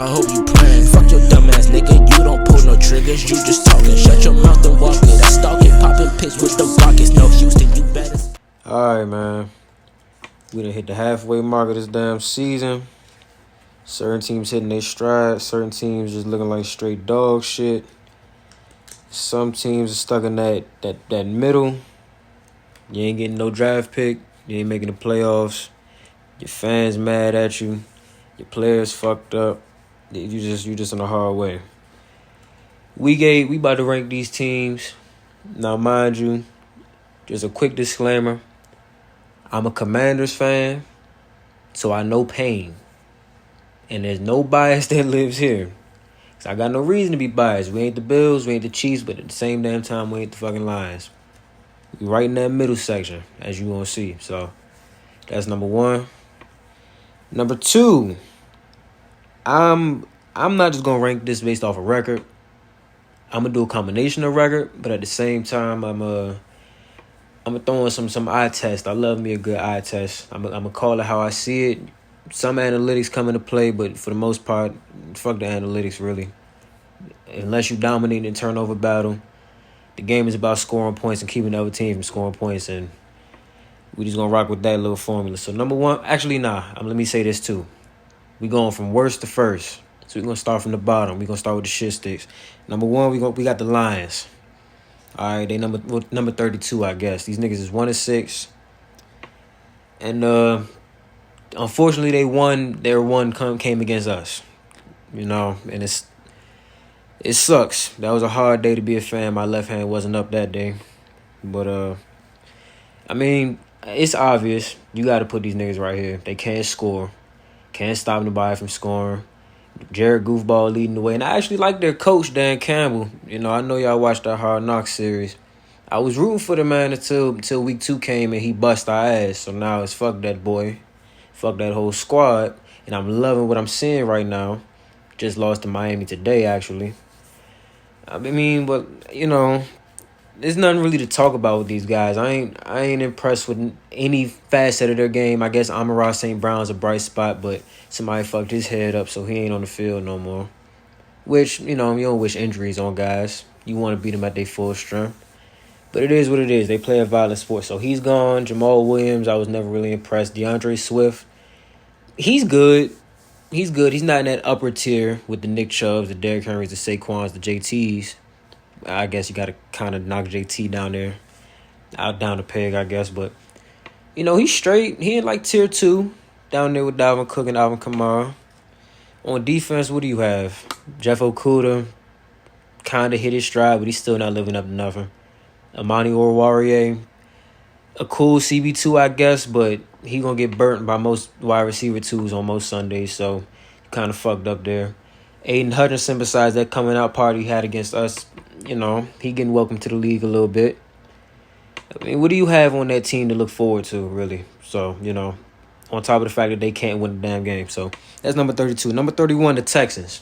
I hope you praying. Fuck your dumb ass nigga, you don't pull no triggers, you just talking. Shut your mouth and walk it. I stalk it, popping pics with the rockets. No Houston, you better. Alright, man. We done hit the halfway mark of this damn season. Certain teams hitting their stride. Certain teams just looking like straight dog shit. Some teams are stuck in that middle. You ain't getting no draft pick. You ain't making the playoffs. Your fans mad at you. Your players fucked up. You just in a hard way. We about to rank these teams. Now, mind you, just a quick disclaimer. I'm a Commanders fan, so I know pain. And there's no bias that lives here. So I got no reason to be biased. We ain't the Bills, we ain't the Chiefs, but at the same damn time, we ain't the fucking Lions. We right in that middle section, as you gonna see. So that's number one. Number two, I'm not just gonna rank this based off a record. I'm gonna do a combination of record, but at the same time, I'm gonna throw in some eye test. I love me a good eye test. I'm gonna call it how I see it. Some analytics come into play, but for the most part, fuck the analytics, really. Unless you dominate in turnover battle, the game is about scoring points and keeping the other team from scoring points, and we just gonna rock with that little formula. So number one, actually, let me say this too. We going from worst to first. So we're gonna start from the bottom. We're gonna start with the shit sticks. Number one, we got the Lions. All right, they number 32, I guess. These niggas is 1-6. And unfortunately they won. Their one came against us. You know, and it sucks. That was a hard day to be a fan. My left hand wasn't up that day. But I mean, it's obvious. You gotta put these niggas right here. They can't score. Can't stop nobody from scoring. Jared Goofball leading the way. And I actually like their coach, Dan Campbell. You know, I know y'all watched that Hard Knocks series. I was rooting for the man until week 2 came and he bust our ass. So now it's fuck that boy. Fuck that whole squad. And I'm loving what I'm seeing right now. Just lost to Miami today, actually. I mean, but, you know, there's nothing really to talk about with these guys. I ain't impressed with any facet of their game. I guess Amon-Ra St. Brown's a bright spot, but somebody fucked his head up, so he ain't on the field no more. Which, you know, you don't wish injuries on guys. You want to beat them at their full strength. But it is what it is. They play a violent sport. So he's gone. Jamal Williams, I was never really impressed. DeAndre Swift, he's good. He's good. He's not in that upper tier with the Nick Chubbs, the Derrick Henrys, the Saquons, the JTs. I guess you got to kind of knock JT down there. Down the peg, I guess. But, you know, he's straight. He in like tier 2 down there with Dalvin Cook and Alvin Kamara. On defense, what do you have? Jeff Okudah kind of hit his stride, but he's still not living up to nothing. Amani Oruwariye, a cool CB2, I guess, but he going to get burnt by most wide receiver 2s on most Sundays, so kind of fucked up there. Aiden Hutchinson, besides that coming out party he had against us, you know, he getting welcome to the league a little bit. I mean, what do you have on that team to look forward to, really? So, you know, on top of the fact that they can't win the damn game. So, that's number 32. Number 31, the Texans.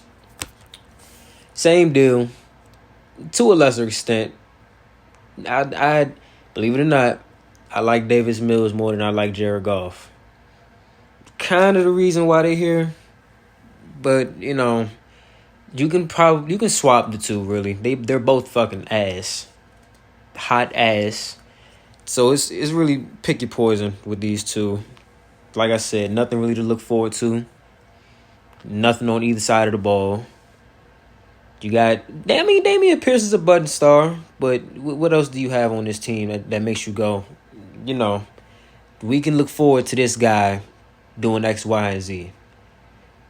Same deal. To a lesser extent. I believe it or not, I like Davis Mills more than I like Jared Goff. Kind of the reason why they're here. But, you know, you can swap the two, really. They're both fucking ass. Hot ass. So it's really pick your poison with these two. Like I said, nothing really to look forward to. Nothing on either side of the ball. You got, Damian Pierce is a budding star, but what else do you have on this team that makes you go, you know, we can look forward to this guy doing X, Y, and Z.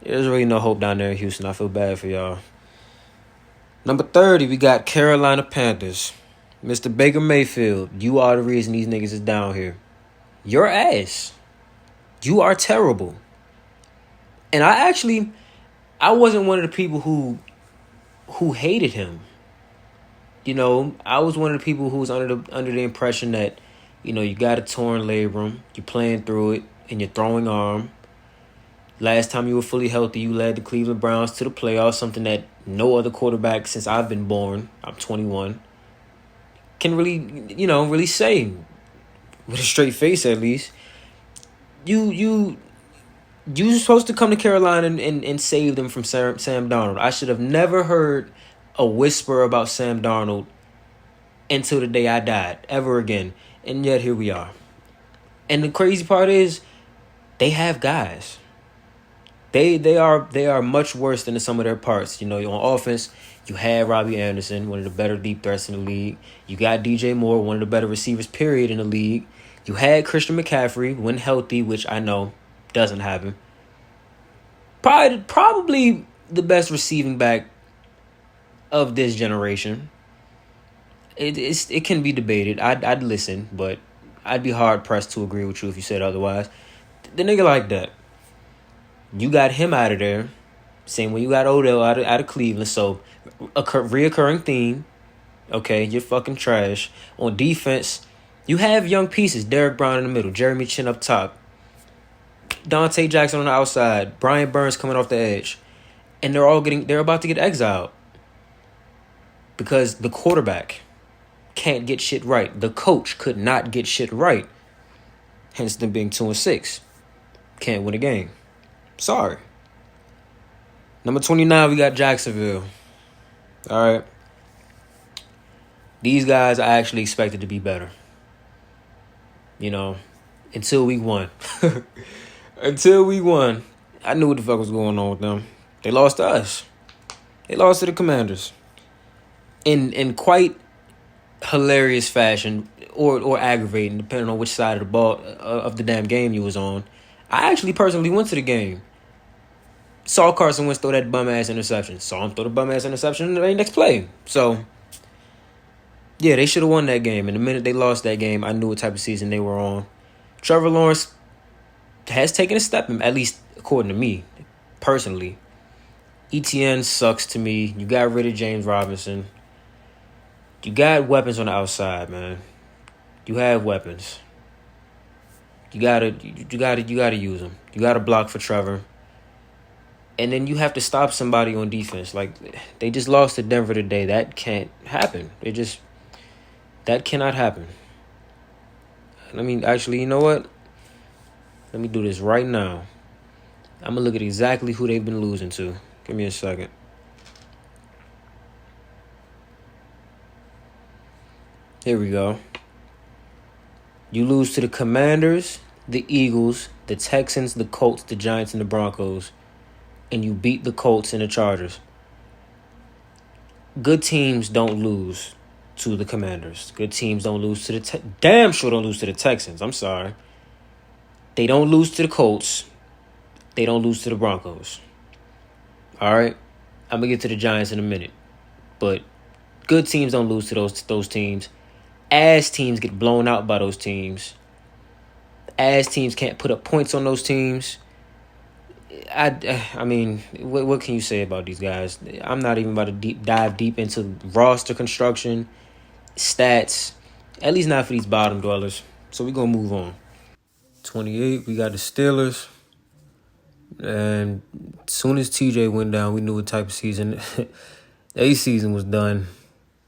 There's really no hope down there in Houston. I feel bad for y'all. Number 30, we got Carolina Panthers. Mr. Baker Mayfield, you are the reason these niggas is down here. Your ass. You are terrible. And I wasn't one of the people who hated him. You know, I was one of the people who was under the impression that, you know, you got a torn labrum, you're playing through it, and you're throwing arm. Last time you were fully healthy, you led the Cleveland Browns to the playoffs, something that no other quarterback since I've been born, I'm 21, can really say, with a straight face at least. You You were supposed to come to Carolina and save them from Sam Darnold. I should have never heard a whisper about Sam Darnold until the day I died, ever again. And yet here we are. And the crazy part is, they have guys. They are much worse than the sum of their parts. You know, on offense, you had Robbie Anderson, one of the better deep threats in the league. You got DJ Moore, one of the better receivers, period, in the league. You had Christian McCaffrey when healthy, which I know doesn't happen. Probably the best receiving back of this generation. It can be debated. I'd listen, but I'd be hard pressed to agree with you if you said otherwise. The nigga like that. You got him out of there. Same way you got Odell out of Cleveland. So a reoccurring theme. Okay, you're fucking trash. On defense, you have young pieces. Derek Brown in the middle. Jeremy Chin up top. Dante Jackson on the outside. Brian Burns coming off the edge. And they're about to get exiled. Because the quarterback can't get shit right. The coach could not get shit right. Hence them being 2-6. Can't win a game. Sorry. Number 29, we got Jacksonville. All right. These guys I actually expected to be better. You know, until week 1. Until week 1, I knew what the fuck was going on with them. They lost to us. They lost to the Commanders. In quite hilarious fashion, or aggravating, depending on which side of the ball of the damn game you was on. I actually personally went to the game. Saw Carson Wentz throw that bum-ass interception. Saw him throw the bum-ass interception in the next play. So, yeah, they should have won that game. And the minute they lost that game, I knew what type of season they were on. Trevor Lawrence has taken a step, at least according to me, personally. ETN sucks to me. You got rid of James Robinson. You got weapons on the outside, man. You have weapons. You gotta use them. You gotta block for Trevor. And then you have to stop somebody on defense. Like, they just lost to Denver today. That can't happen. That cannot happen. I mean, actually, you know what? Let me do this right now. I'm going to look at exactly who they've been losing to. Give me a second. Here we go. You lose to the Commanders, the Eagles, the Texans, the Colts, the Giants, and the Broncos. And you beat the Colts and the Chargers. Good teams don't lose to the Commanders. Good teams don't lose to the damn sure don't lose to the Texans. I'm sorry. They don't lose to the Colts. They don't lose to the Broncos. All right? I'm going to get to the Giants in a minute. But good teams don't lose to those teams. Ass teams get blown out by those teams. Ass teams can't put up points on those teams. I mean, what can you say about these guys? I'm not even about to dive deep into roster construction, stats, at least not for these bottom dwellers. So we're going to move on. 28, we got the Steelers. And as soon as TJ went down, we knew what type of season. A season was done.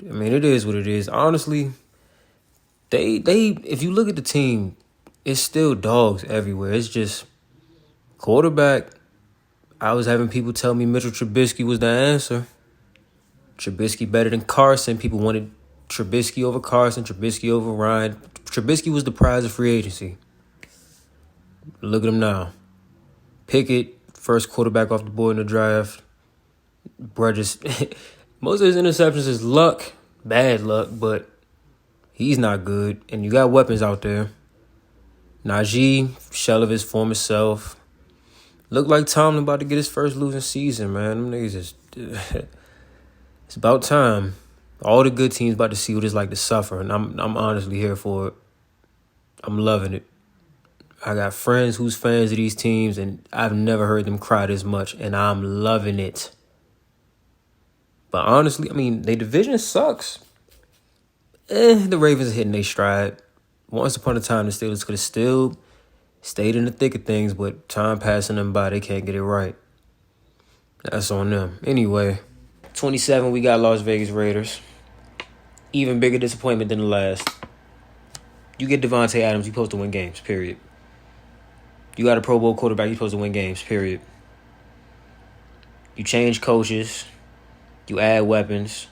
I mean, it is what it is. Honestly, they if you look at the team, it's still dogs everywhere. It's just quarterback. I was having people tell me Mitchell Trubisky was the answer. Trubisky better than Carson. People wanted Trubisky over Carson, Trubisky over Ryan. Trubisky was the prize of free agency. Look at him now. Pickett, first quarterback off the board in the draft. Bruh, just most of his interceptions is luck, bad luck, but he's not good. And you got weapons out there. Najee, shell of his former self. Looked like Tomlin about to get his first losing season, man. Them niggas is... It's about time. All the good teams about to see what it's like to suffer, and I'm honestly here for it. I'm loving it. I got friends who's fans of these teams, and I've never heard them cry this much, and I'm loving it. But honestly, I mean, their division sucks. The Ravens are hitting their stride. Once upon a time, the Steelers could have still stayed in the thick of things, but time passing them by, they can't get it right. That's on them. Anyway, 27, we got Las Vegas Raiders. Even bigger disappointment than the last. You get Devontae Adams, you're supposed to win games, period. You got a Pro Bowl quarterback, you're supposed to win games, period. You change coaches. You add weapons.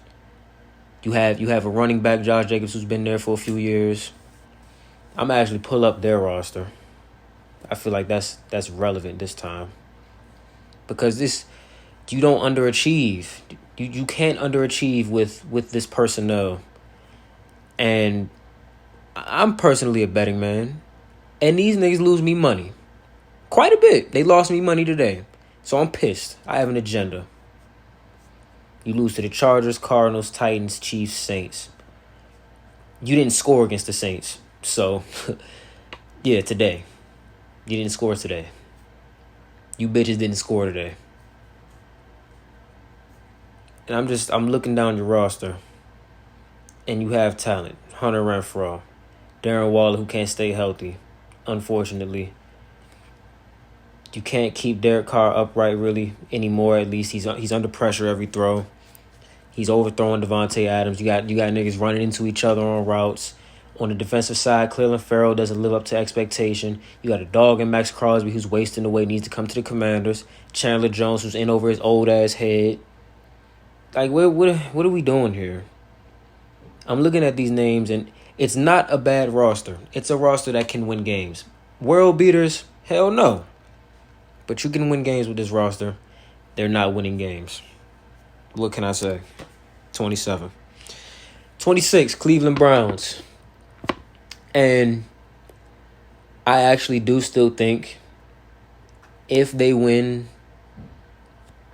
You have a running back, Josh Jacobs, who's been there for a few years. I'm gonna actually pull up their roster. I feel like that's relevant this time. Because you don't underachieve. You can't underachieve with this personnel. And I'm personally a betting man. And these niggas lose me money. Quite a bit. They lost me money today. So I'm pissed. I have an agenda. You lose to the Chargers, Cardinals, Titans, Chiefs, Saints. You didn't score against the Saints. So, yeah, today. You didn't score today. You bitches didn't score today. And I'm looking down your roster. And you have talent. Hunter Renfrow. Darren Waller, who can't stay healthy, unfortunately. You can't keep Derek Carr upright really anymore. At least he's under pressure every throw. He's overthrowing Devontae Adams. You got niggas running into each other on routes. On the defensive side, Cleveland Farrell doesn't live up to expectation. You got a dog in Max Crosby who's wasting away, needs to come to the Commanders. Chandler Jones who's in over his old ass head. Like what are we doing here? I'm looking at these names and it's not a bad roster. It's a roster that can win games. World beaters? Hell no. But you can win games with this roster. They're not winning games. What can I say? 27. 26, Cleveland Browns. And I actually do still think if they win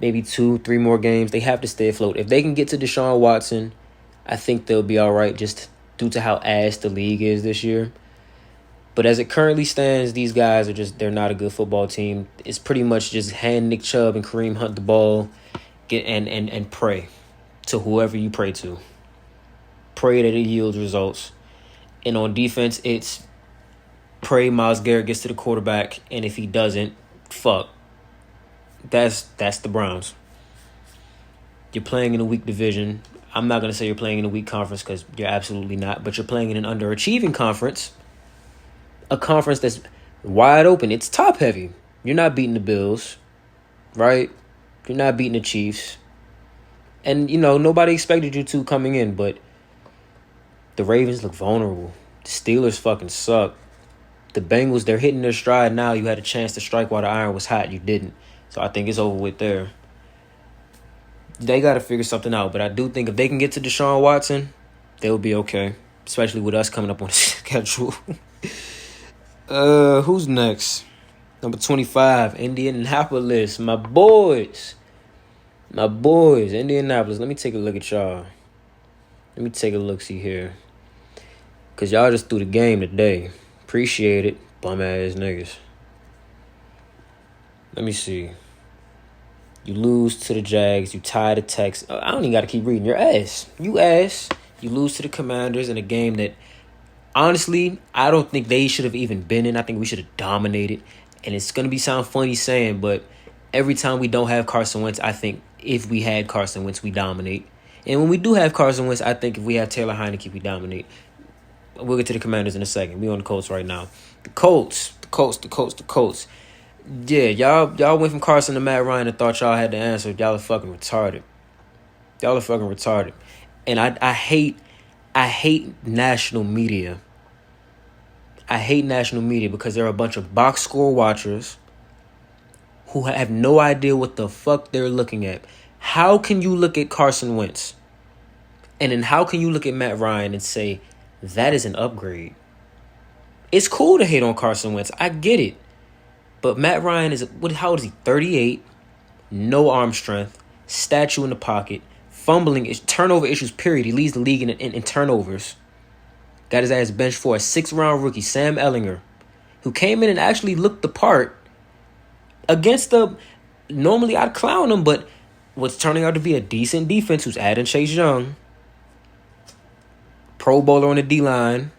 maybe 2-3 more games, they have to stay afloat. If they can get to Deshaun Watson, I think they'll be all right just due to how ass the league is this year. But as it currently stands, these guys they're not a good football team. It's pretty much just hand Nick Chubb and Kareem Hunt the ball and pray to whoever you pray to. Pray that it yields results. And on defense, it's pray Myles Garrett gets to the quarterback, and if he doesn't, fuck. That's the Browns. You're playing in a weak division. I'm not going to say you're playing in a weak conference because you're absolutely not, but you're playing in an underachieving conference. A conference that's wide open. It's top heavy. You're not beating the Bills, right? You're not beating the Chiefs. And, nobody expected you to coming in, but the Ravens look vulnerable. The Steelers fucking suck. The Bengals, they're hitting their stride now. You had a chance to strike while the iron was hot. You didn't. So I think it's over with there. They got to figure something out. But I do think if they can get to Deshaun Watson, they'll be okay. Especially with us coming up on the schedule. Who's next? Number 25, Indianapolis. My boys, Indianapolis. Let me take a look at y'all. Let me take a look-see here. Because y'all just threw the game today. Appreciate it, bum-ass niggas. Let me see. You lose to the Jags. You tie the Texans. I don't even got to keep reading. Your ass. You ass. You lose to the Commanders in a game that, honestly, I don't think they should have even been in. I think we should have dominated. And it's going to sound funny saying, but every time we don't have Carson Wentz, I think if we had Carson Wentz, we dominate. And when we do have Carson Wentz, I think if we have Taylor Heineke, we dominate. We'll get to the Commanders in a second. We on the Colts right now. The Colts. Yeah, y'all went from Carson to Matt Ryan and thought y'all had the answer. Y'all are fucking retarded. And I hate national media. I hate national media because there are a bunch of box score watchers who have no idea what the fuck they're looking at. How can you look at Carson Wentz? And then how can you look at Matt Ryan and say, that is an upgrade? It's cool to hate on Carson Wentz. I get it. But Matt Ryan how old is he? 38. No arm strength. Statue in the pocket. Fumbling. Turnover issues, period. He leads the league in turnovers. Got his ass benched for a 6th-round rookie, Sam Ehlinger, who came in and actually looked the part against normally I'd clown him, but what's turning out to be a decent defense who's adding Chase Young. Pro Bowler on the D-line.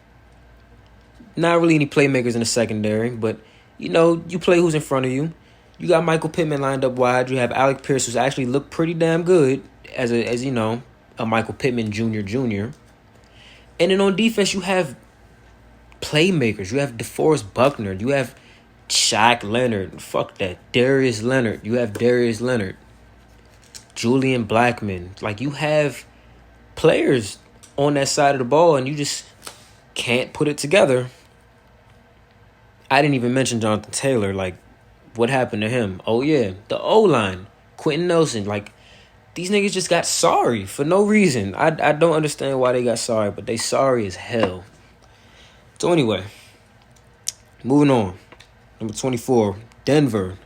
Not really any playmakers in the secondary, but, you play who's in front of you. You got Michael Pittman lined up wide. You have Alec Pierce, who's actually looked pretty damn good as a Michael Pittman Jr. And then on defense, you have playmakers. You have DeForest Buckner. You have Shaq Leonard. Fuck that. Darius Leonard. You have Darius Leonard. Julian Blackman. Like, you have players on that side of the ball, and you just can't put it together. I didn't even mention Jonathan Taylor. Like, what happened to him? Oh, yeah. The O-line. Quentin Nelson. Like, these niggas just got sorry for no reason. I don't understand why they got sorry, but they sorry as hell. So, anyway. Moving on. Number 24. Denver.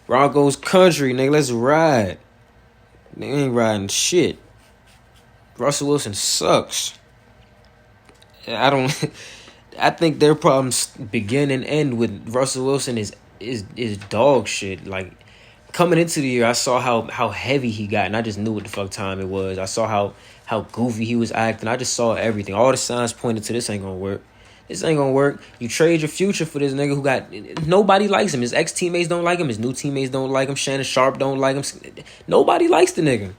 Broncos country, nigga. Let's ride. They ain't riding shit. Russell Wilson sucks. I think their problems begin and end with Russell Wilson is dog shit. Like, coming into the year, I saw how heavy he got, and I just knew what the fuck time it was. I saw how goofy he was acting. I just saw everything. All the signs pointed to this ain't gonna work. This ain't gonna work. You trade your future for this nigga who got... Nobody likes him. His ex-teammates don't like him. His new teammates don't like him. Shannon Sharp don't like him. Nobody likes the nigga.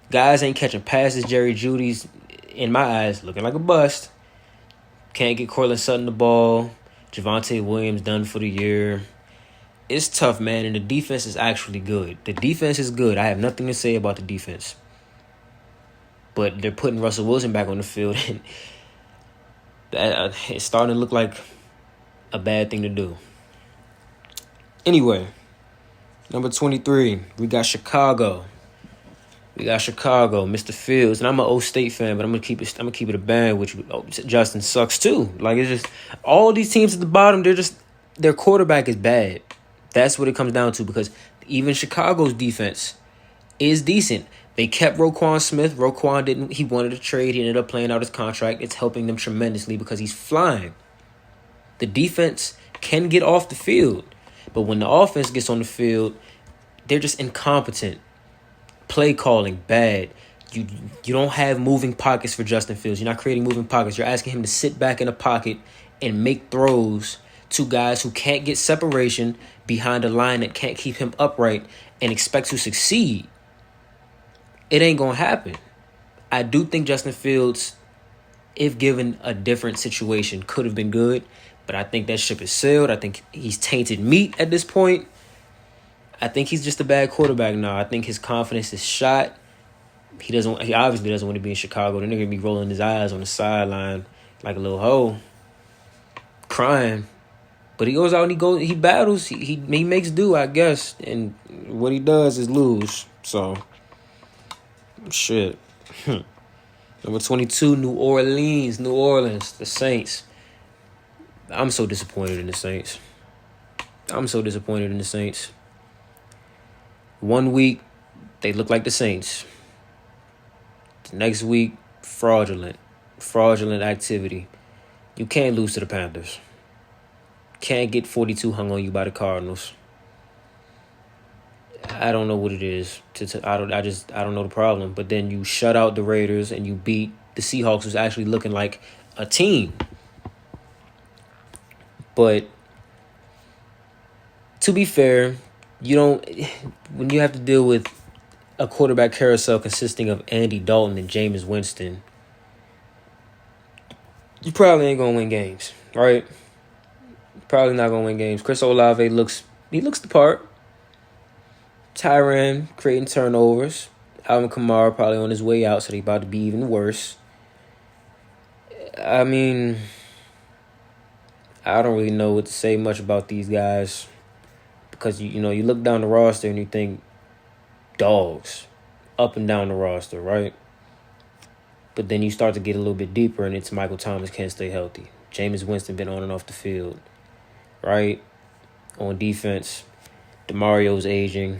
Guys ain't catching passes. Jerry Judy's, in my eyes, looking like a bust. Can't get Cortland Sutton the ball. Javonte Williams done for the year. It's tough, man, and the defense is actually good. The defense is good. I have nothing to say about the defense. But they're putting Russell Wilson back on the field, and it's starting to look like a bad thing to do. Anyway, number 23, we got Chicago. Mr. Fields, and I'm an O State fan, but I'm gonna keep it a band with you. Oh, Justin sucks too. Like, it's just all these teams at the bottom. Their quarterback is bad. That's what it comes down to, because even Chicago's defense is decent. They kept Roquan Smith. Roquan he wanted to trade. He ended up playing out his contract. It's helping them tremendously because he's flying. The defense can get off the field, but when the offense gets on the field, they're just incompetent. Play calling, bad. You don't have moving pockets for Justin Fields. You're not creating moving pockets. You're asking him to sit back in a pocket and make throws to guys who can't get separation behind a line that can't keep him upright and expect to succeed. It ain't going to happen. I do think Justin Fields, if given a different situation, could have been good, but I think that ship is sailed. I think he's tainted meat at this point. I think he's just a bad quarterback now. I think his confidence is shot. He obviously doesn't want to be in Chicago. The nigga be rolling his eyes on the sideline like a little hoe, crying. But he goes out and he battles. He makes do, I guess. And what he does is lose. So, shit. Number 22, New Orleans, the Saints. I'm so disappointed in the Saints. 1 week, they look like the Saints. The next week, fraudulent activity. You can't lose to the Panthers. Can't get 42 hung on you by the Cardinals. I don't know what it is. I don't know the problem. But then you shut out the Raiders and you beat the Seahawks, who's actually looking like a team. But to be fair, when you have to deal with a quarterback carousel consisting of Andy Dalton and Jameis Winston, you probably ain't gonna win games, right? Probably not gonna win games. Chris Olave looks the part. Tyrann creating turnovers. Alvin Kamara probably on his way out, so they about to be even worse. I mean, I don't really know what to say much about these guys, because you look down the roster and you think dogs up and down the roster, right? But then you start to get a little bit deeper, and it's Michael Thomas can't stay healthy. Jameis Winston been on and off the field, right? On defense, DeMario's aging.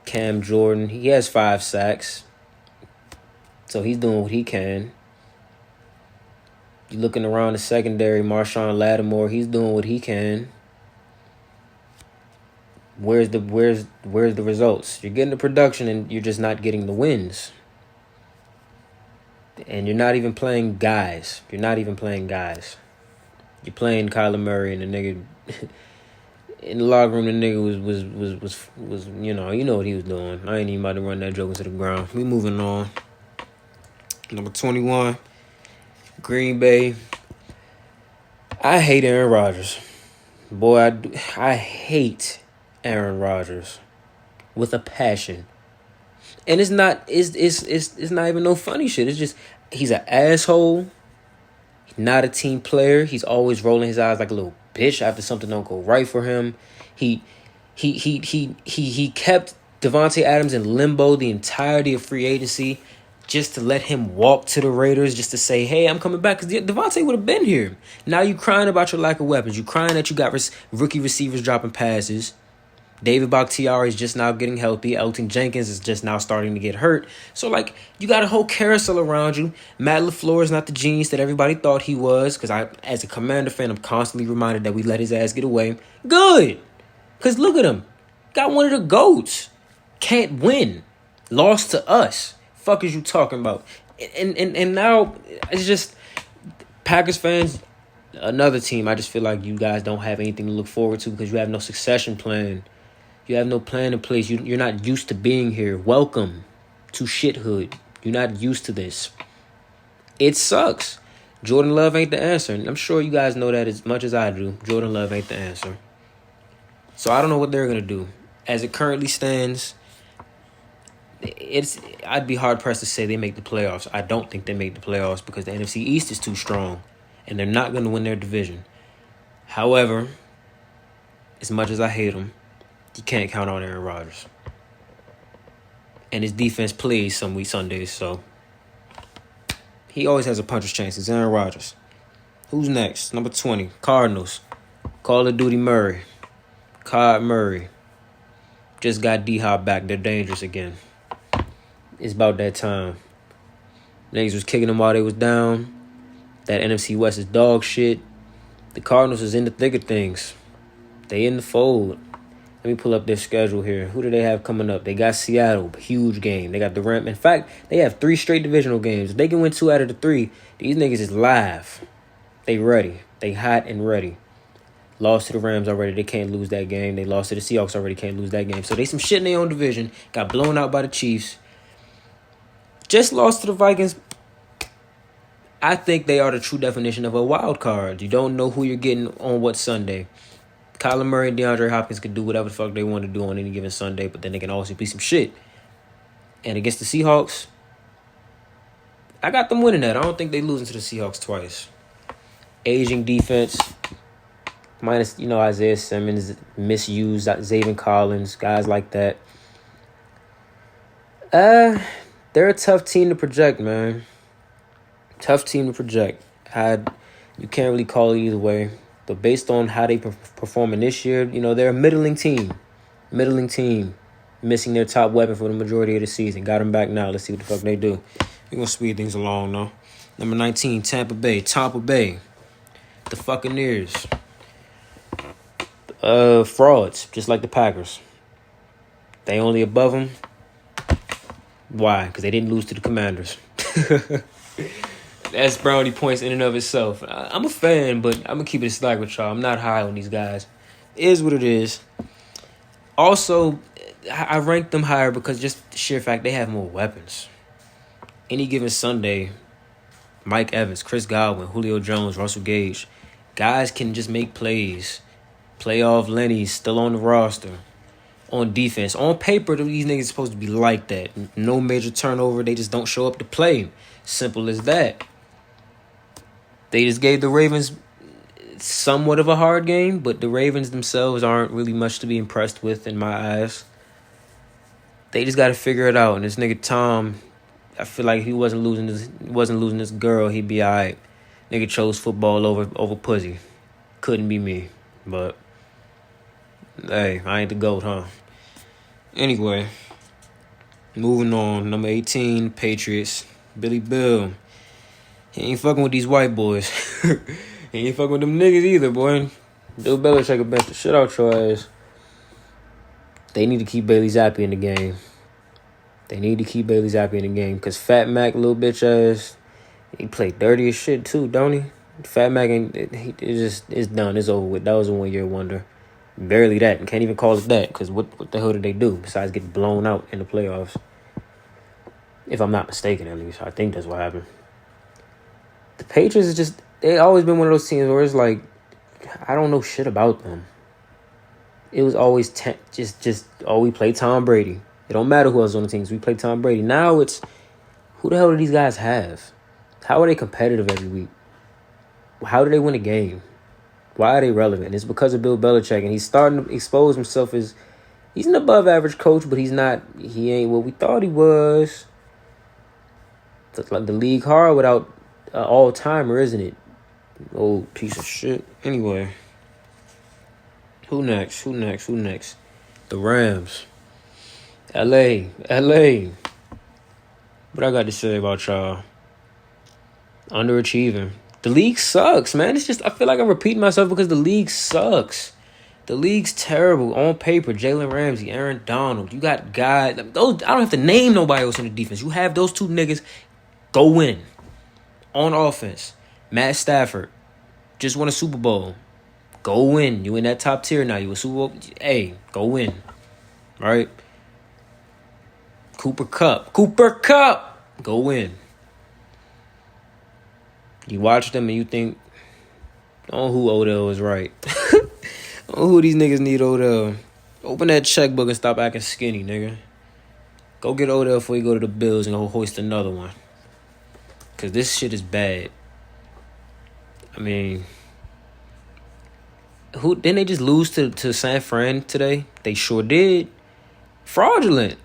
Cam Jordan, he has 5 sacks, so he's doing what he can. You looking around the secondary, Marshawn Lattimore, he's doing what he can. Where's the results? You're getting the production and you're just not getting the wins. And you're not even playing guys. You're playing Kyler Murray, and the nigga in the locker room. The nigga was you know what he was doing. I ain't even about to run that joke into the ground. We moving on. Number 21, Green Bay. I hate Aaron Rodgers. Boy, I hate Aaron Rodgers with a passion. And it's not even no funny shit. It's just he's an asshole. He's not a team player. He's always rolling his eyes like a little bitch after something don't go right for him. He kept Devontae Adams in limbo the entirety of free agency just to let him walk to the Raiders, just to say, hey, I'm coming back. Because Devontae would have been here. Now you crying about your lack of weapons. You crying that you got rookie receivers dropping passes. David Bakhtiari is just now getting healthy. Elton Jenkins is just now starting to get hurt. So, like, you got a whole carousel around you. Matt LaFleur is not the genius that everybody thought he was. Because as a Commander fan, I'm constantly reminded that we let his ass get away. Good. Because look at him. Got one of the GOATs. Can't win. Lost to us. Fuck is you talking about? And now it's just Packers fans, another team. I just feel like you guys don't have anything to look forward to because you have no succession plan. You have no plan in place. You're not used to being here. Welcome to shithood. You're not used to this. It sucks. Jordan Love ain't the answer. And I'm sure you guys know that as much as I do. Jordan Love ain't the answer. So I don't know what they're going to do. As it currently stands, I'd be hard-pressed to say they make the playoffs. I don't think they make the playoffs because the NFC East is too strong. And they're not going to win their division. However, as much as I hate them, you can't count on Aaron Rodgers. And his defense plays some Sundays, so he always has a puncher's chance. It's Aaron Rodgers. Who's next? Number 20, Cardinals. Call of Duty Murray. Card Murray. Just got D-Hop back. They're dangerous again. It's about that time. Niggas was kicking them while they was down. That NFC West is dog shit. The Cardinals is in the thick of things. They in the fold. Let me pull up their schedule here. Who do they have coming up? They got Seattle, huge game. They got the Rams. In fact, they have 3 straight divisional games. If they can win 2 out of the 3, these niggas is live. They ready. They hot and ready. Lost to the Rams already. They can't lose that game. They lost to the Seahawks already. Can't lose that game. So they some shit in their own division. Got blown out by the Chiefs. Just lost to the Vikings. I think they are the true definition of a wild card. You don't know who you're getting on what Sunday. Kyler Murray and DeAndre Hopkins can do whatever the fuck they want to do on any given Sunday, but then they can also be some shit. And against the Seahawks, I got them winning that. I don't think they losing to the Seahawks twice. Aging defense, minus, Isaiah Simmons, misused, Zaven Collins, guys like that. They're a tough team to project, man. Tough team to project. You can't really call it either way. But based on how they performing this year, they're a middling team. Middling team. Missing their top weapon for the majority of the season. Got them back now. Let's see what the fuck they do. We're going to speed things along, though. Number 19, Tampa Bay. The Buccaneers. Frauds, just like the Packers. They only above them. Why? Because they didn't lose to the Commanders. That's brownie points in and of itself. I'm a fan, but I'm going to keep it a stack with y'all. I'm not high on these guys. It is what it is. Also, I rank them higher because just the sheer fact they have more weapons. Any given Sunday, Mike Evans, Chris Godwin, Julio Jones, Russell Gage, guys can just make plays. Playoff Lenny's still on the roster. On defense. On paper, these niggas supposed to be like that. No major turnover. They just don't show up to play. Simple as that. They just gave the Ravens somewhat of a hard game, but the Ravens themselves aren't really much to be impressed with in my eyes. They just got to figure it out. And this nigga Tom, I feel like he wasn't losing this girl, he'd be all right. Nigga chose football over pussy. Couldn't be me. But, hey, I ain't the GOAT, huh? Anyway, moving on. Number 18, Patriots. Billy Bill. He ain't fucking with these white boys. He ain't fucking with them niggas either, boy. Bill Belichick will bench the shit out your ass. They need to keep Bailey Zappi in the game. Because Fat Mac, little bitch ass, he played dirty as shit too, don't he? Fat Mac, it's done. It's over with. That was a 1-year wonder. Barely that. And can't even call it that. Because what the hell did they do besides get blown out in the playoffs? If I'm not mistaken, at least. I think that's what happened. The Patriots is just... They always been one of those teams where it's like... I don't know shit about them. It was always we play Tom Brady. It don't matter who else on the teams. We play Tom Brady. Now it's, who the hell do these guys have? How are they competitive every week? How do they win a game? Why are they relevant? It's because of Bill Belichick, and he's starting to expose himself as, he's an above average coach, but he ain't what we thought he was. It's like the league hard without an all-timer, isn't it? Old piece of shit. Anyway. Who next? The Rams. LA. What I got to say about y'all? Underachieving. The league sucks, man. It's just, I feel like I'm repeating myself because the league sucks. The league's terrible. On paper, Jalen Ramsey, Aaron Donald. You got guys. Those, I don't have to name nobody else in the defense. You have those two niggas. Go win. On offense. Matt Stafford. Just won a Super Bowl. Go win. You in that top tier now. You a Super Bowl. Hey, go win. Right? Cooper Kupp. Go win. You watch them and you think, oh, who Odell is right. Oh, who these niggas need Odell. Open that checkbook and stop acting skinny, nigga. Go get Odell before you go to the Bills and go hoist another one. Because this shit is bad. I mean, didn't they just lose to San Fran today? They sure did. Fraudulent.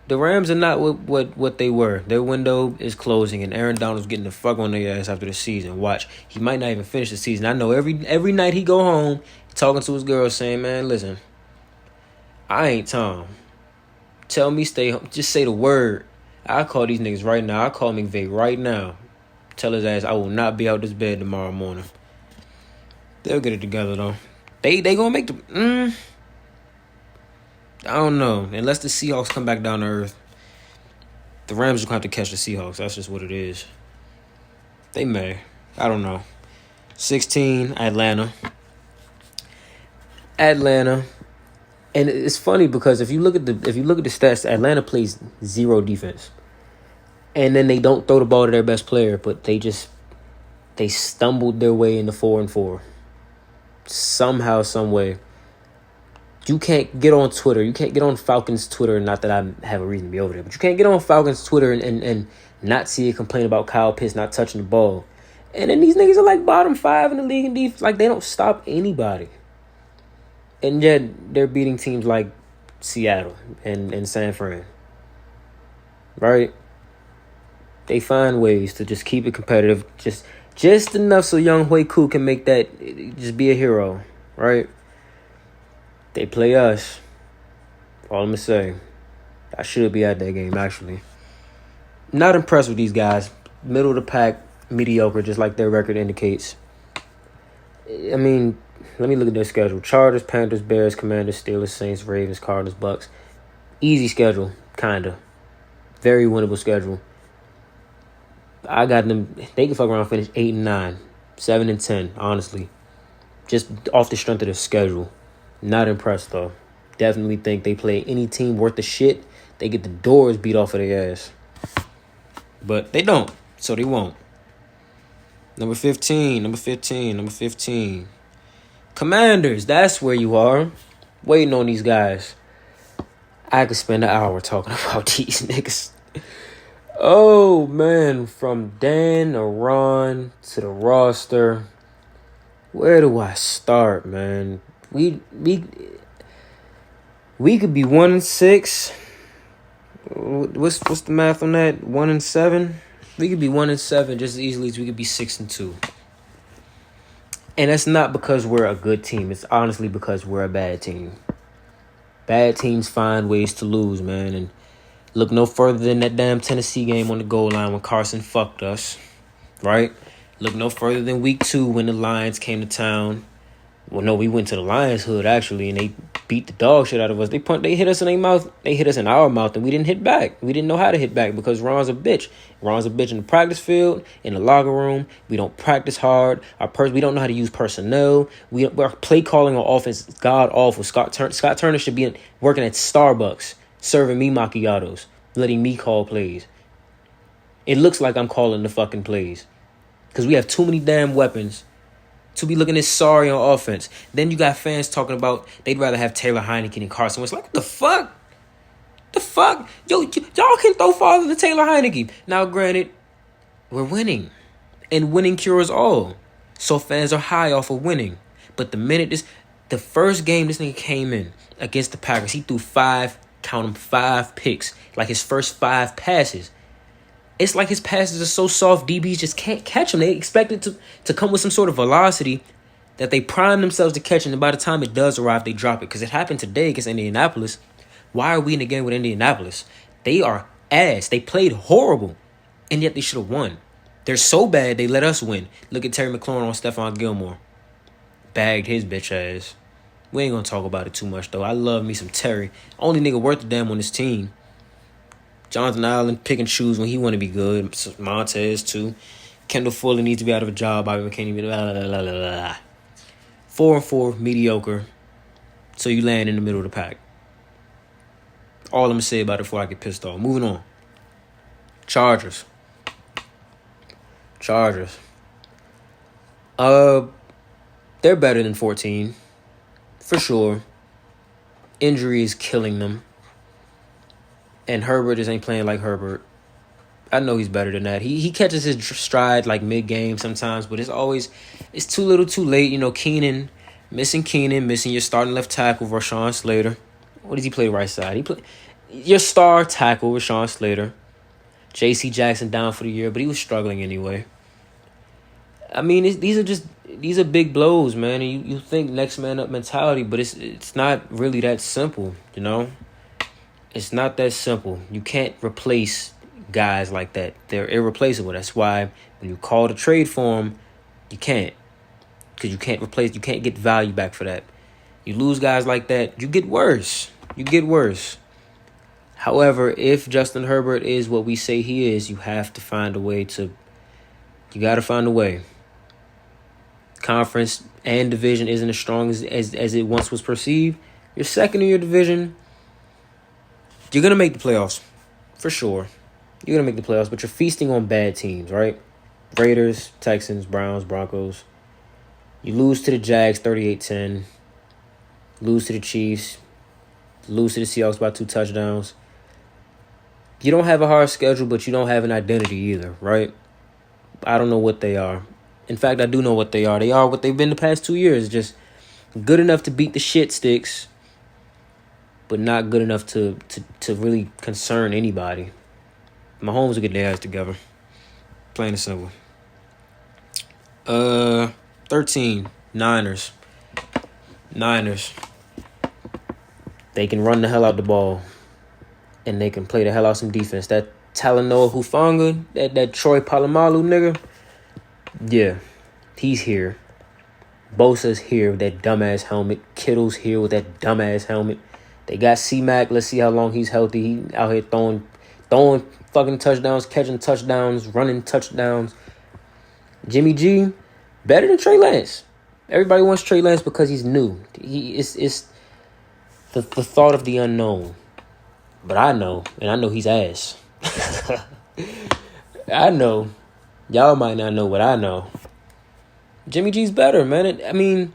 The Rams are not what they were. Their window is closing, and Aaron Donald's getting the fuck on their ass after the season. Watch. He might not even finish the season. I know every night he go home, talking to his girl, saying, man, listen, I ain't Tom. Tell me stay home. Just say the word. I'll call these niggas right now. I'll call McVay right now. Tell his ass I will not be out this bed tomorrow morning. They'll get it together, though. They gonna make the... I don't know. Unless the Seahawks come back down to earth, the Rams are going to have to catch the Seahawks. That's just what it is. They may. I don't know. 16, Atlanta. And it's funny because if you look at the stats, Atlanta plays zero defense. And then they don't throw the ball to their best player, but they stumbled their way into 4-4. Somehow, some way. You can't get on Twitter. You can't get on Falcons Twitter. Not that I have a reason to be over there, but you can't get on Falcons Twitter and not see a complaint about Kyle Pitts not touching the ball. And then these niggas are like bottom 5 in the league in defense. Like, they don't stop anybody. And yet they're beating teams like Seattle and San Fran. Right? They find ways to just keep it competitive. Just enough so Young Hui Koo can make that, just be a hero. Right? They play us. All I'm going to say. I should be at that game, actually. Not impressed with these guys. Middle of the pack, mediocre, just like their record indicates. I mean, let me look at their schedule. Chargers, Panthers, Bears, Commanders, Steelers, Saints, Ravens, Cardinals, Bucks. Easy schedule, kind of. Very winnable schedule. I got them. They can fuck around and finish 8-9, 7-10, honestly. Just off the strength of their schedule. Not impressed, though. Definitely think they play any team worth the shit, they get the doors beat off of their ass. But they don't, so they won't. Number 15. Commanders, that's where you are. Waiting on these guys. I could spend an hour talking about these niggas. Oh, man. From Dan to Ron to the roster. Where do I start, man? We could be 1-6. What's the math on that? 1-7. We could be 1-7 just as easily as we could be 6-2. And that's not because we're a good team. It's honestly because we're a bad team. Bad teams find ways to lose, man. And look no further than that damn Tennessee game on the goal line when Carson fucked us, right? Look no further than week 2 when the Lions came to town. Well, no, we went to the Lions' hood, actually, and they beat the dog shit out of us. They hit us in their mouth. They hit us in our mouth, and we didn't hit back. We didn't know how to hit back because Ron's a bitch. Ron's a bitch in the practice field, in the locker room. We don't practice hard. We don't know how to use personnel. Our play calling on offense is god-awful. Scott Turner should be working at Starbucks, serving me macchiatos, letting me call plays. It looks like I'm calling the fucking plays because we have too many damn weapons. to be looking this sorry on offense. Then you got fans talking about they'd rather have Taylor Heineke than Carson Wentz. Like, what the fuck? The fuck? Yo, y'all can throw farther than Taylor Heineke. Now, granted, we're winning. And winning cures all. So fans are high off of winning. But the first game this nigga came in against the Packers, he threw 5 picks. Like his first 5 passes. It's like his passes are so soft, DBs just can't catch them. They expect it to come with some sort of velocity that they prime themselves to catch, and by the time it does arrive, they drop it. Because it happened today against Indianapolis. Why are we in the game with Indianapolis? They are ass. They played horrible, and yet they should have won. They're so bad, they let us win. Look at Terry McLaurin on Stephon Gilmore. Bagged his bitch ass. We ain't gonna talk about it too much, though. I love me some Terry. Only nigga worth a damn on this team. Jonathan Allen pick and choose when he want to be good. Montez, too. Kendall Fuller needs to be out of a job. Bobby McKinney, blah, blah, blah, blah, blah. 4-4, mediocre. So you land in the middle of the pack. All I'm going to say about it before I get pissed off. Moving on. Chargers. They're better than 14. For sure. Injury is killing them. And Herbert just ain't playing like Herbert. I know he's better than that. He catches his stride like mid-game sometimes, but it's too little too late. You know, missing your starting left tackle, Rashawn Slater. What does he play right side? He play your star tackle, Rashawn Slater. J.C. Jackson down for the year, but he was struggling anyway. I mean, these are big blows, man. And you think next man up mentality, but it's not really that simple, you know? It's not that simple. You can't replace guys like that. They're irreplaceable. That's why when you call to trade for them, you can't. Because you can't get value back for that. You lose guys like that, you get worse. However, if Justin Herbert is what we say he is, you have to find a way you got to find a way. Conference and division isn't as strong as it once was perceived. You're second in your division. You're going to make the playoffs, for sure. You're going to make the playoffs, but you're feasting on bad teams, right? Raiders, Texans, Browns, Broncos. You lose to the Jags 38-10. Lose to the Chiefs. Lose to the Seahawks by 2 touchdowns. You don't have a hard schedule, but you don't have an identity either, right? I don't know what they are. In fact, I do know what they are. They are what they've been the past 2 years. Just good enough to beat the shit sticks, but not good enough to really concern anybody. Mahomes will get their ass together. Plain and simple. 13, Niners. They can run the hell out the ball, and they can play the hell out some defense. That Talanoa Hufanga, that Troy Polamalu nigga, yeah, he's here. Bosa's here with that dumbass helmet. Kittle's here with that dumbass helmet. They got C-Mac. Let's see how long he's healthy. He out here throwing fucking touchdowns, catching touchdowns, running touchdowns. Jimmy G, better than Trey Lance. Everybody wants Trey Lance because he's new. It's the thought of the unknown. But I know, and I know he's ass. I know. Y'all might not know what I know. Jimmy G's better, man. It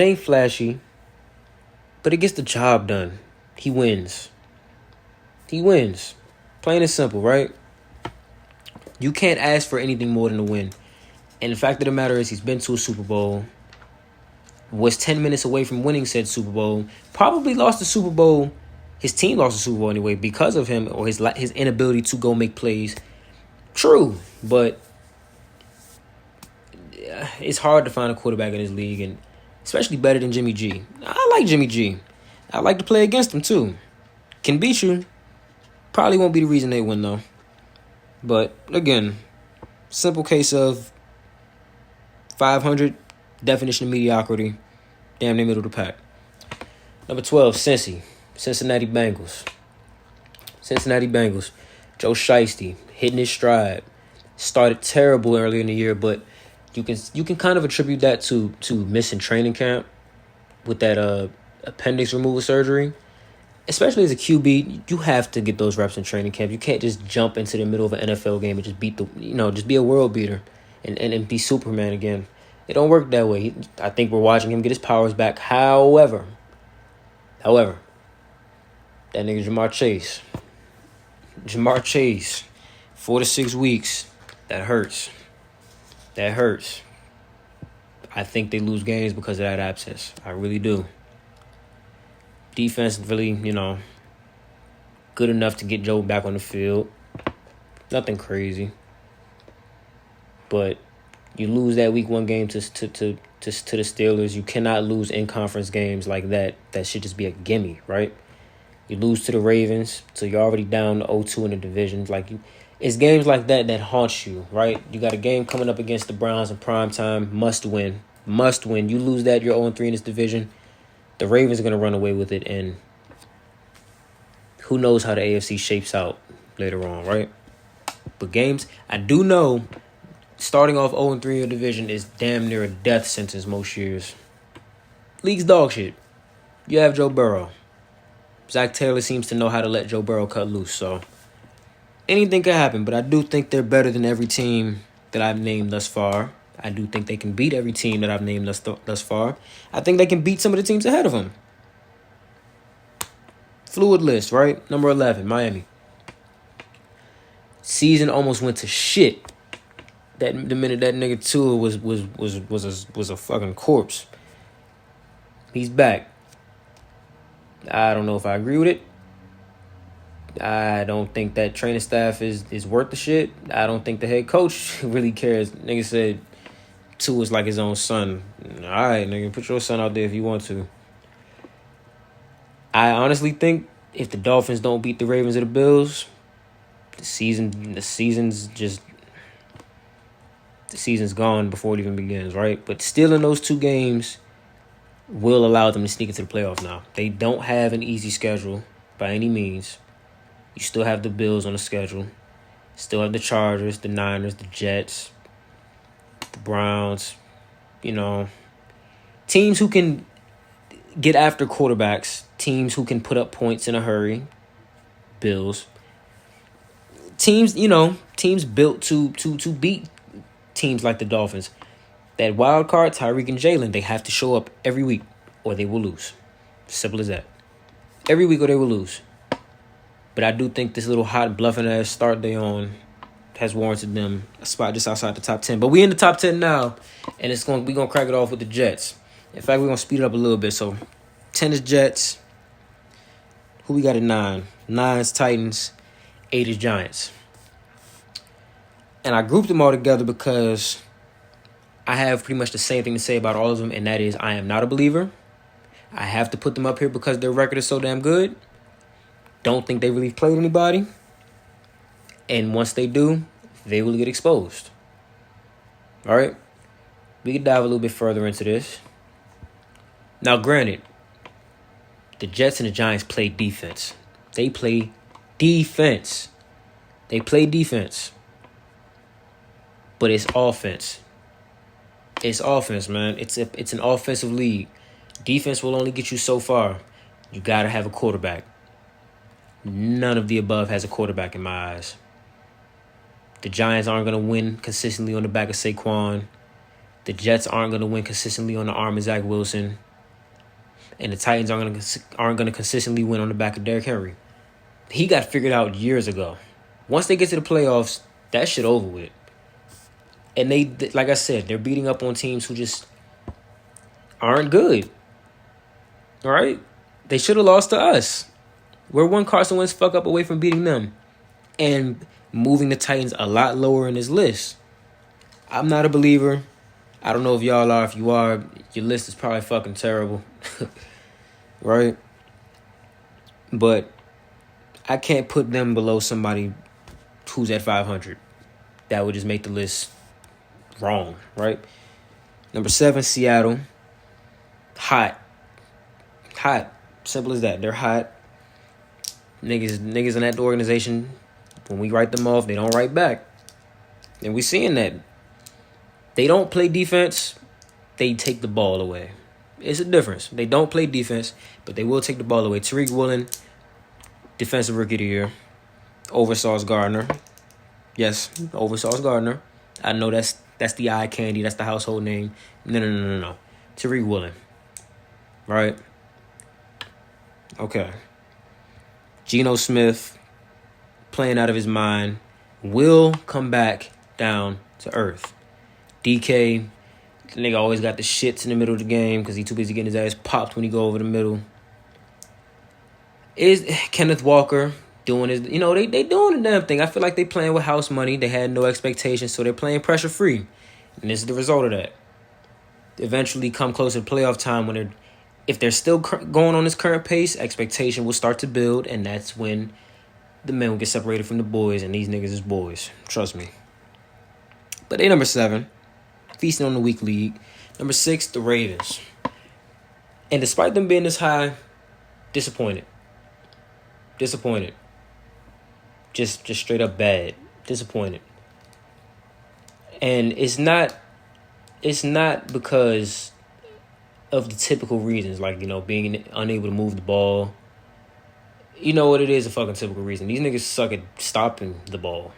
ain't flashy, but it gets the job done. He wins. Plain and simple, right? You can't ask for anything more than a win. And the fact of the matter is he's been to a Super Bowl, was 10 minutes away from winning said Super Bowl, probably lost the Super Bowl. His team lost the Super Bowl anyway because of him or his inability to go make plays. True, but it's hard to find a quarterback in this league, and especially better than Jimmy G. I like Jimmy G. I like to play against him too. Can beat you. Probably won't be the reason they win though. But again, simple case of 500, definition of mediocrity, damn near middle of the pack. Number 12, Cincinnati Bengals. Joe Shiesty hitting his stride. Started terrible earlier in the year, but you can kind of attribute that to missing training camp with that appendix removal surgery. Especially as a QB, you have to get those reps in training camp. You can't just jump into the middle of an NFL game and just be a world beater and be Superman again. It don't work that way. I think we're watching him get his powers back. However, that nigga Jamar Chase, 4 to 6 weeks, that hurts. I think they lose games because of that absence. I really do. Defense really, good enough to get Joe back on the field. Nothing crazy. But you lose that week 1 game to the Steelers. You cannot lose in conference games like that. That should just be a gimme, right? You lose to the Ravens, so you're already down to 0-2 in the division. It's games like that haunt you, right? You got a game coming up against the Browns in prime time. Must win. You lose that, you're 0-3 in this division. The Ravens are going to run away with it, and who knows how the AFC shapes out later on, right? But games, I do know, starting off 0-3 in your division is damn near a death sentence most years. League's dog shit. You have Joe Burrow. Zach Taylor seems to know how to let Joe Burrow cut loose, so anything could happen, but I do think they're better than every team that I've named thus far. I do think they can beat every team that I've named thus far. I think they can beat some of the teams ahead of them. Fluid list, right? Number 11, Miami. Season almost went to shit. The minute that nigga Tua was a fucking corpse. He's back. I don't know if I agree with it. I don't think that training staff is worth the shit. I don't think the head coach really cares. Nigga said Tua is like his own son. All right, nigga, put your son out there if you want to. I honestly think if the Dolphins don't beat the Ravens or the Bills, the season's gone before it even begins, right? But still in those 2 games will allow them to sneak into the playoffs now. They don't have an easy schedule by any means. You still have the Bills on the schedule. Still have the Chargers, the Niners, the Jets, the Browns. Teams who can get after quarterbacks. Teams who can put up points in a hurry. Bills. Teams built to beat teams like the Dolphins. That wild card, Tyreek and Jalen, they have to show up every week or they will lose. Simple as that. Every week or they will lose. But I do think this little hot bluffing ass start they on has warranted them a spot just outside the top 10. But we in the top 10 now, and we're gonna crack it off with the Jets. In fact, we're gonna speed it up a little bit. So 10 is Jets. Who we got at 9? 9 is Titans. 8 is Giants. And I grouped them all together because I have pretty much the same thing to say about all of them, and that is I am not a believer. I have to put them up here because their record is so damn good. Don't think they really played anybody. And once they do, they will get exposed. All right? We can dive a little bit further into this. Now, granted, the Jets and the Giants play defense. They play defense. But it's offense. It's offense, man. It's an offensive league. Defense will only get you so far. You got to have a quarterback. None of the above has a quarterback in my eyes. The Giants aren't going to win consistently on the back of Saquon. The Jets aren't going to win consistently on the arm of Zach Wilson. And the Titans aren't going to consistently win on the back of Derrick Henry. He got figured out years ago. Once they get to the playoffs, that shit over with. And they, like I said, they're beating up on teams who just aren't good. All right? They should have lost to us. We're one Carson Wentz fuck up away from beating them and moving the Titans a lot lower in this list. I'm not a believer. I don't know if y'all are. If you are, your list is probably fucking terrible. Right? But I can't put them below somebody who's at 500. That would just make the list wrong, right? Number 7, Seattle. Hot. Simple as that. They're hot. Niggas in that organization, when we write them off, they don't write back. And we seeing that. They don't play defense. They take the ball away. It's a difference. They don't play defense, but they will take the ball away. Tariq Woolen, Defensive Rookie of the Year, over Sauce Gardner. Yes, over Sauce Gardner. I know that's That's the eye candy. That's the household name. No. Tariq Woolen. Right? Okay. Geno Smith, playing out of his mind, will come back down to earth. DK, the nigga always got the shits in the middle of the game because he too busy getting his ass popped when he go over the middle. Is Kenneth Walker doing his... You know, they doing the damn thing. I feel like they playing with house money. They had no expectations, so they're playing pressure-free. And this is the result of that. Eventually come closer to playoff time when if they're still going on this current pace, expectation will start to build, and that's when the men will get separated from the boys, and these niggas is boys. Trust me. But they number 7. Feasting on the weak league. Number 6, the Ravens. And despite them being this high, disappointed. Just straight up bad. Disappointed. And it's not because of the typical reasons, like, you know, being unable to move the ball. You know what it is, a fucking typical reason. These niggas suck at stopping the ball.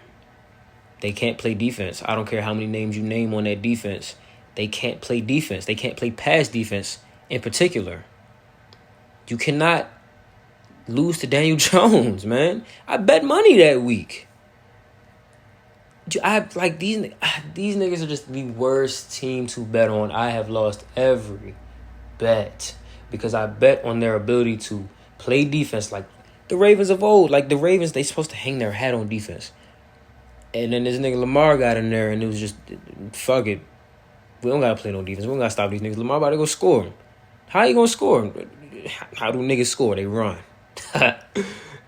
They can't play defense. I don't care how many names you name on that defense. They can't play defense. They can't play pass defense in particular. You cannot lose to Daniel Jones, man. I bet money that week. These niggas are just the worst team to bet on. I have lost every bet because I bet on their ability to play defense like the Ravens of old. Like the Ravens, they supposed to hang their hat on defense. And then this nigga Lamar got in there and it was just, fuck it. We don't gotta play no defense. We don't gotta stop these niggas. Lamar about to go score. How you gonna score? How do niggas score? They run.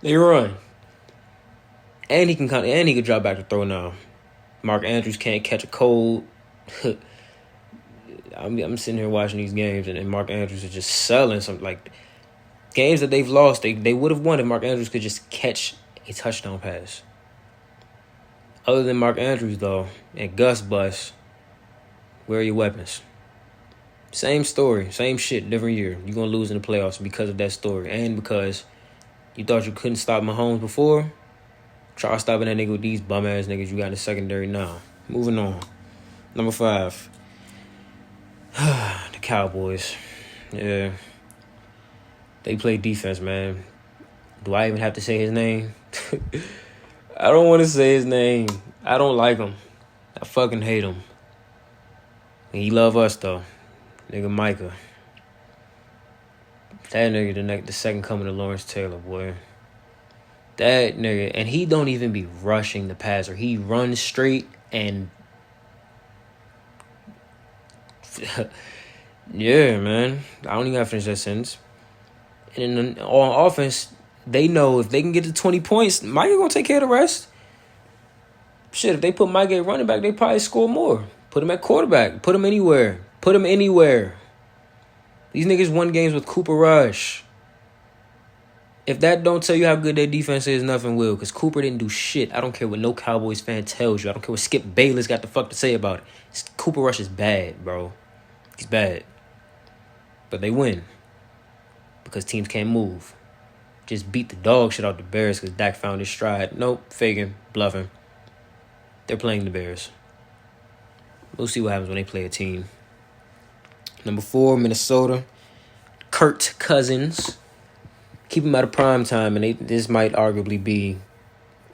They run. And he can drop back to throw now. Mark Andrews can't catch a cold. I'm sitting here watching these games, and Mark Andrews is just selling some, like, games that they've lost. They would have won if Mark Andrews could just catch a touchdown pass. Other than Mark Andrews, though, and Gus Bus, where are your weapons? Same story, same shit, different year. You're going to lose in the playoffs because of that story, and because you thought you couldn't stop Mahomes before. Try stopping that nigga with these bum-ass niggas you got in the secondary now. Moving on. Number 5. The Cowboys. Yeah. They play defense, man. Do I even have to say his name? I don't want to say his name. I don't like him. I fucking hate him. And he love us, though. Nigga Micah. That nigga, the second coming of Lawrence Taylor, boy. That nigga, and he don't even be rushing the passer. He runs straight and yeah, man. I don't even gotta finish that sentence. And then on offense, they know if they can get to 20 points, Micah gonna take care of the rest. Shit, if they put Micah at running back, they probably score more. Put him at quarterback. Put him anywhere. These niggas won games with Cooper Rush. If that don't tell you how good their defense is, nothing will. Because Cooper didn't do shit. I don't care what no Cowboys fan tells you. I don't care what Skip Bayless got the fuck to say about it. Cooper Rush is bad, bro. He's bad. But they win. Because teams can't move. Just beat the dog shit out the Bears because Dak found his stride. Nope, faking, bluffing. They're playing the Bears. We'll see what happens when they play a team. Number 4, Minnesota. Kirk Cousins. Keep him out of prime time, and this might arguably be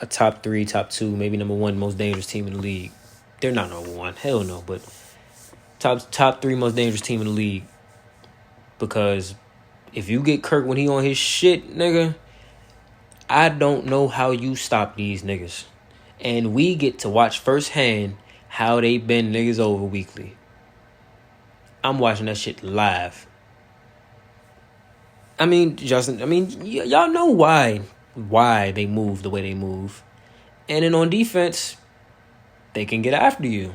a top 3, top 2, maybe number 1 most dangerous team in the league. They're not number 1, hell no, but top 3 most dangerous team in the league. Because if you get Kirk when he on his shit, nigga, I don't know how you stop these niggas. And we get to watch firsthand how they bend niggas over weekly. I'm watching that shit live. I mean, y'all know why they move the way they move. And then on defense, they can get after you.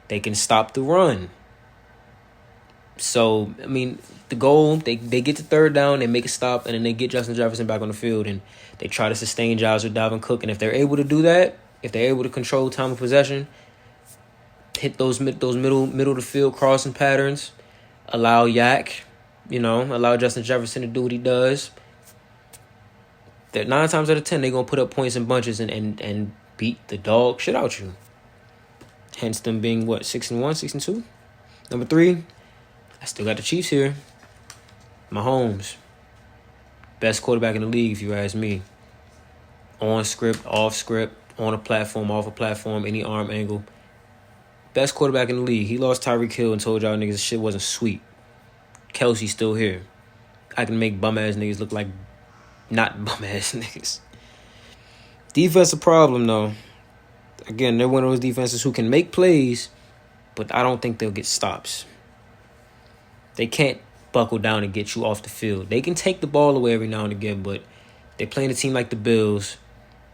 They can stop the run. So, I mean, the goal, they get to third down, they make a stop, and then they get Justin Jefferson back on the field, and they try to sustain Giles or Dalvin Cook. And if they're able to do that, if they're able to control time of possession, hit those middle of the field crossing patterns, allow Justin Jefferson to do what he does, that 9 times out of 10, they're going to put up points in bunches and beat the dog shit out you. Hence them being, 6-1, 6-2? Number 3, I still got the Chiefs here. Mahomes. Best quarterback in the league, if you ask me. On script, off script, on a platform, off a platform, any arm angle. Best quarterback in the league. He lost Tyreek Hill and told y'all niggas shit wasn't sweet. Kelsey's still here. I can make bum-ass niggas look like not bum-ass niggas. Defense a problem, though. Again, they're one of those defenses who can make plays, but I don't think they'll get stops. They can't buckle down and get you off the field. They can take the ball away every now and again, but they're playing a team like the Bills.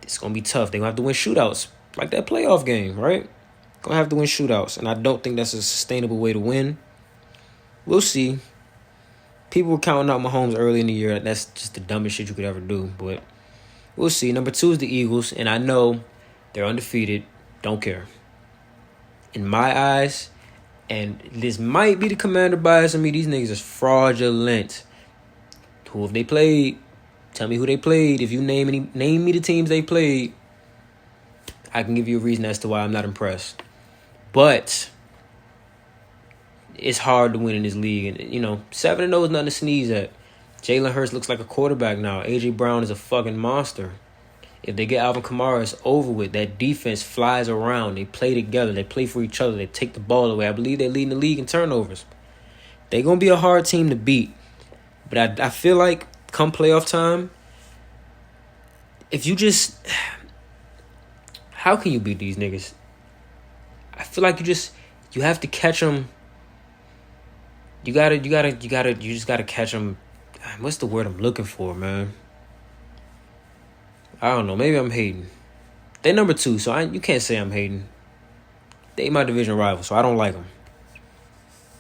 It's going to be tough. They're going to have to win shootouts, like that playoff game, right? Going to have to win shootouts, and I don't think that's a sustainable way to win. We'll see. People were counting out Mahomes early in the year. That's just the dumbest shit you could ever do, but we'll see. Number 2 is the Eagles, and I know they're undefeated. Don't care. In my eyes, and this might be the commander bias on me, these niggas is fraudulent. Who have they played? Tell me who they played. If you name me the teams they played, I can give you a reason as to why I'm not impressed. But it's hard to win in this league. And, 7-0 is nothing to sneeze at. Jalen Hurts looks like a quarterback now. A.J. Brown is a fucking monster. If they get Alvin Kamara, it's over with. That defense flies around. They play together. They play for each other. They take the ball away. I believe they're leading the league in turnovers. They're going to be a hard team to beat. But I feel like come playoff time, if you just... How can you beat these niggas? I feel like you have to catch them. You just gotta catch them. What's the word I'm looking for, man? I don't know. Maybe I'm hating. They're number 2, so you can't say I'm hating. They my division rival, so I don't like them.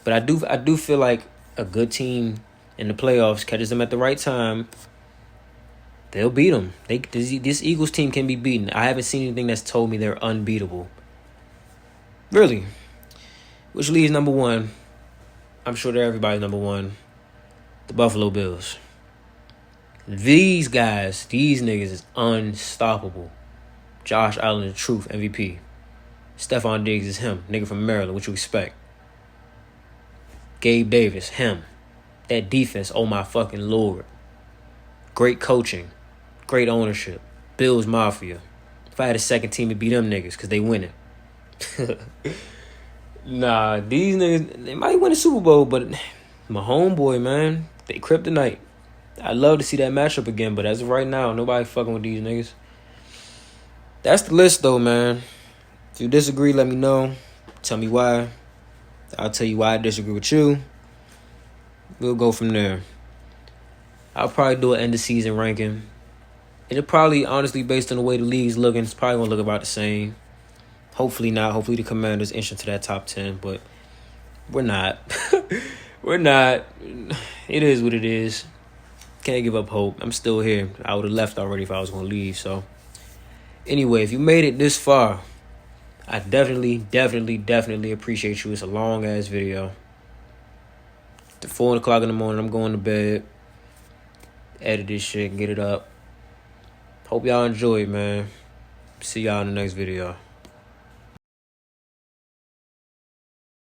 But I do feel like a good team in the playoffs catches them at the right time. They'll beat them. This Eagles team can be beaten. I haven't seen anything that's told me they're unbeatable. Really. Which leaves number 1. I'm sure they're everybody's number 1. The Buffalo Bills. These guys, these niggas is unstoppable. Josh Allen, the truth, MVP. Stephon Diggs is him. Nigga from Maryland, what you expect? Gabe Davis, him. That defense, oh my fucking Lord. Great coaching. Great ownership. Bills Mafia. If I had a second team, it'd be them niggas, because they winning. Nah, these niggas, they might win a Super Bowl, but my homeboy, man, they kryptonite. I'd love to see that matchup again, but as of right now, nobody fucking with these niggas. That's the list, though, man. If you disagree, let me know. Tell me why. I'll tell you why I disagree with you. We'll go from there. I'll probably do an end-of-season ranking. It'll probably, honestly, based on the way the league's looking, it's probably going to look about the same. Hopefully not. Hopefully the Commanders inch into that top 10, but we're not. We're not. It is what it is. Can't give up hope. I'm still here. I would have left already if I was going to leave. So, anyway, if you made it this far, I definitely appreciate you. It's a long-ass video. At 4 o'clock in the morning, I'm going to bed. Edit this shit and get it up. Hope y'all enjoy it, man. See y'all in the next video.